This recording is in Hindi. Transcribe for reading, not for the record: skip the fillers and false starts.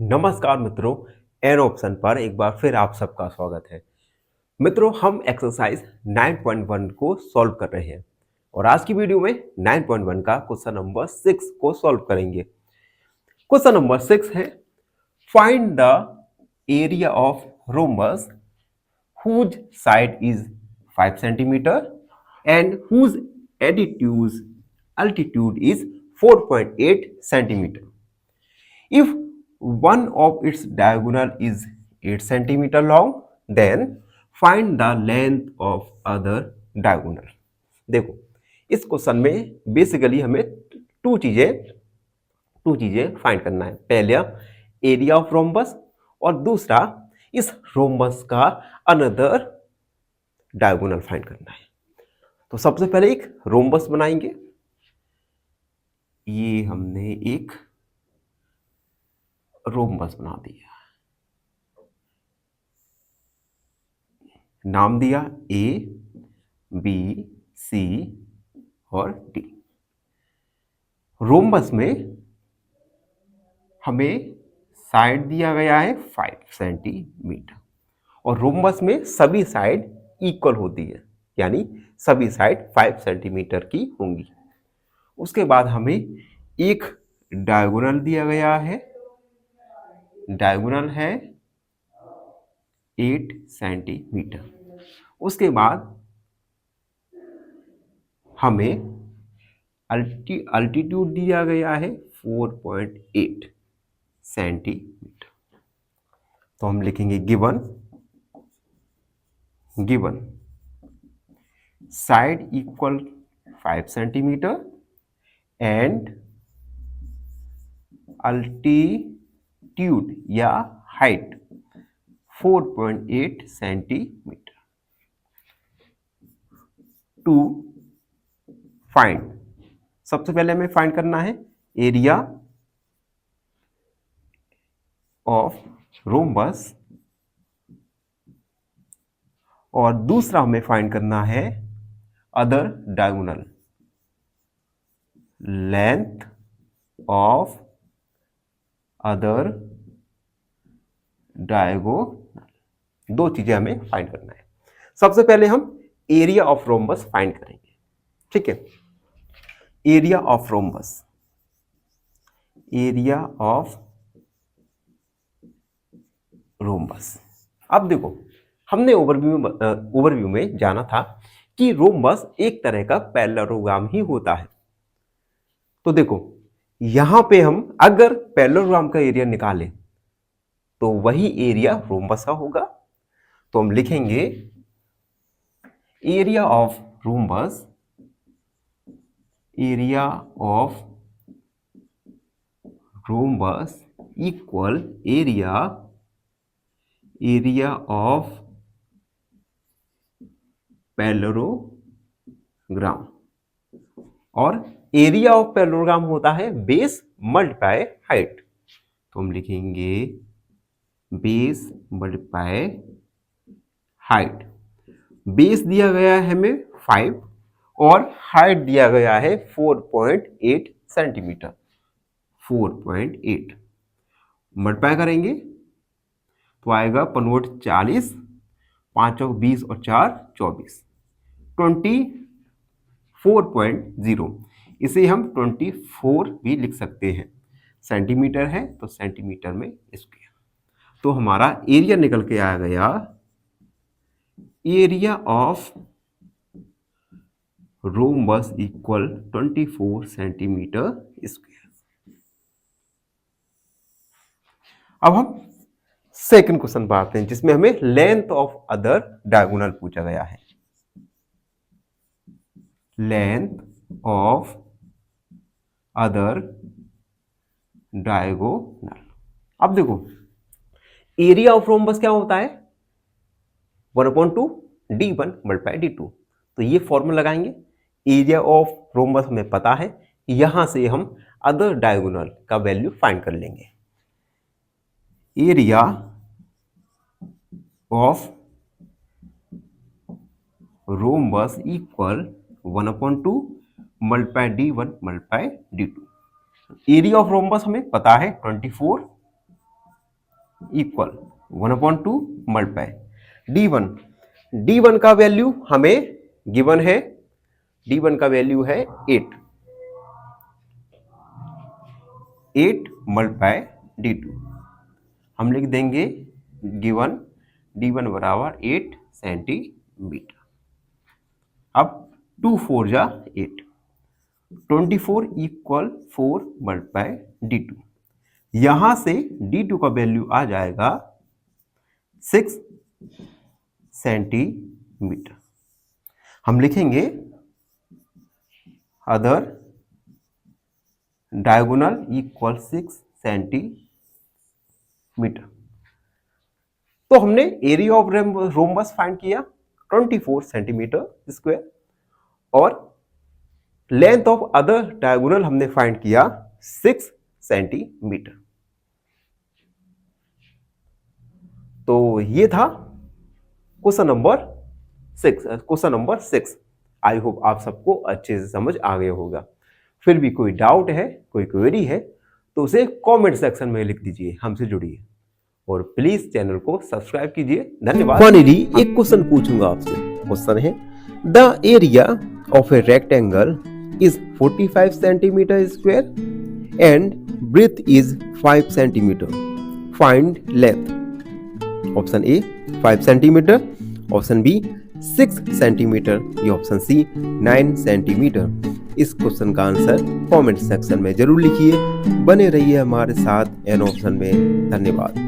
नमस्कार मित्रों, एन ऑप्शन पर एक बार फिर आप सबका स्वागत है। मित्रों, हम एक्सरसाइज 9.1 को सॉल्व कर रहे हैं और आज की वीडियो में 9.1 का क्वेश्चन नंबर 6 को सॉल्व करेंगे। क्वेश्चन नंबर 6 है, find the area of rhombus whose side is 5 centimeter and whose altitude is 4.8 centimeter. If one of its diagonal is 8 centimeter long, then find the length of other diagonal. देखो, इस क्वेश्चन में बेसिकली हमें टू चीजें फाइंड करना है। पहला एरिया ऑफ रोम्बस और दूसरा इस रोम्बस का अनदर डायगोनल फाइंड करना है। तो सबसे पहले एक रोम्बस बनाएंगे। ये हमने एक रोम्बस बना दिया, नाम दिया ए बी सी और डी। रोम्बस में हमें साइड दिया गया है 5 सेंटीमीटर और रोम्बस में सभी साइड इक्वल होती है, यानी सभी साइड 5 सेंटीमीटर की होंगी। उसके बाद हमें एक डायगोनल दिया गया है, डायगोनल है 8 सेंटीमीटर। उसके बाद हमें अल्टीट्यूड दिया गया है 4.8 सेंटीमीटर। तो हम लिखेंगे given side equal 5 centimetre and altitude या हाइट 4.8 सेंटीमीटर टू फाइंड। सबसे पहले हमें फाइंड करना है एरिया ऑफ रोम्बस और दूसरा हमें फाइंड करना है other diagonal, length of other diagonal. दो चीजें हमें फाइंड करना है। सबसे पहले हम एरिया ऑफ रोम्बस फाइंड करेंगे। ठीक है, area of rhombus, area of rhombus. अब देखो, हमने ओवरव्यू में जाना था कि रोम्बस एक तरह का पैरेललोग्राम ही होता है। तो देखो, यहां पे हम अगर पैरेललोग्राम का एरिया निकालें तो वही एरिया रोम्बस का होगा। तो हम लिखेंगे area of rhombus, area of rhombus equal area of parallelogram. और एरिया ऑफ पैरेललोग्राम होता है बेस मल्टीप्लाई हाइट। तो हम लिखेंगे बेस मल्टीप्लाई हाइट। बेस दिया गया है हमें 5 और हाइट दिया गया है 4.8 सेंटीमीटर। 4.8 मल्टीप्लाई करेंगे तो आएगा 40, 5 और 20 और 4 24, 24.0। इसे हम 24 भी लिख सकते हैं। सेंटीमीटर है तो सेंटीमीटर में स्क्वायर। तो हमारा एरिया निकल के आ गया area of rhombus equal 24 centimetre square. अब हम सेकंड क्वेश्चन पर आते हैं, जिसमें हमें लेंथ ऑफ अदर डायगोनल पूछा गया है। Length of other diagonal. अब देखो, एरिया ऑफ रोम्बस क्या होता है? 1/2 d1 मल्टीप्लाई d2। तो ये फॉर्मूला लगाएंगे। एरिया ऑफ रोम्बस हमें पता है, यहां से हम अदर डायगोनल का वैल्यू फाइंड कर लेंगे। Area of rhombus equal 1/2 multiply d1 multiply d2। Area of rhombus हमें पता है 24 इक्वल 1/2 मल्टीप्लाई d1 का वैल्यू हमें गिवन है, d1 का वैल्यू है 8 मल्टीप्लाई d2, हम लिख देंगे गिवन d1 बराबर 8 सेंटीमीटर। अब 2 4 जा 8, 24 इक्वल 4 मल्टीप्लाई d2, यहां से d2 का वैल्यू आ जाएगा 6 सेंटीमीटर। हम लिखेंगे अदर डायगोनल इक्वल 6 सेंटीमीटर। तो हमने एरिया ऑफ रोम्बस फाइंड किया 24 सेंटीमीटर स्क्वायर, और लेंथ ऑफ अदर डायगोनल हमने फाइंड किया 6 सेंटीमीटर। तो ये था क्वेश्चन नंबर 6। आई होप आप सबको अच्छे से समझ आ गया होगा। फिर भी कोई डाउट है, कोई क्वेरी है, तो उसे कमेंट सेक्शन में लिख दीजिए, हमसे जुड़िए और प्लीज चैनल को सब्सक्राइब कीजिए। धन्यवाद। फाइनली एक क्वेश्चन पूछूंगा आपसे। क्वेश्चन है the area of a rectangle is 45 centimetre square and breadth is 5 centimetre, find length. Option A 5 centimetre, option B 6 centimetre, या ऑप्शन सी 9 सेंटीमीटर। इस क्वेश्चन का आंसर कमेंट सेक्शन में जरूर लिखिए। बने रहिए हमारे साथ एन ऑप्शन में। धन्यवाद।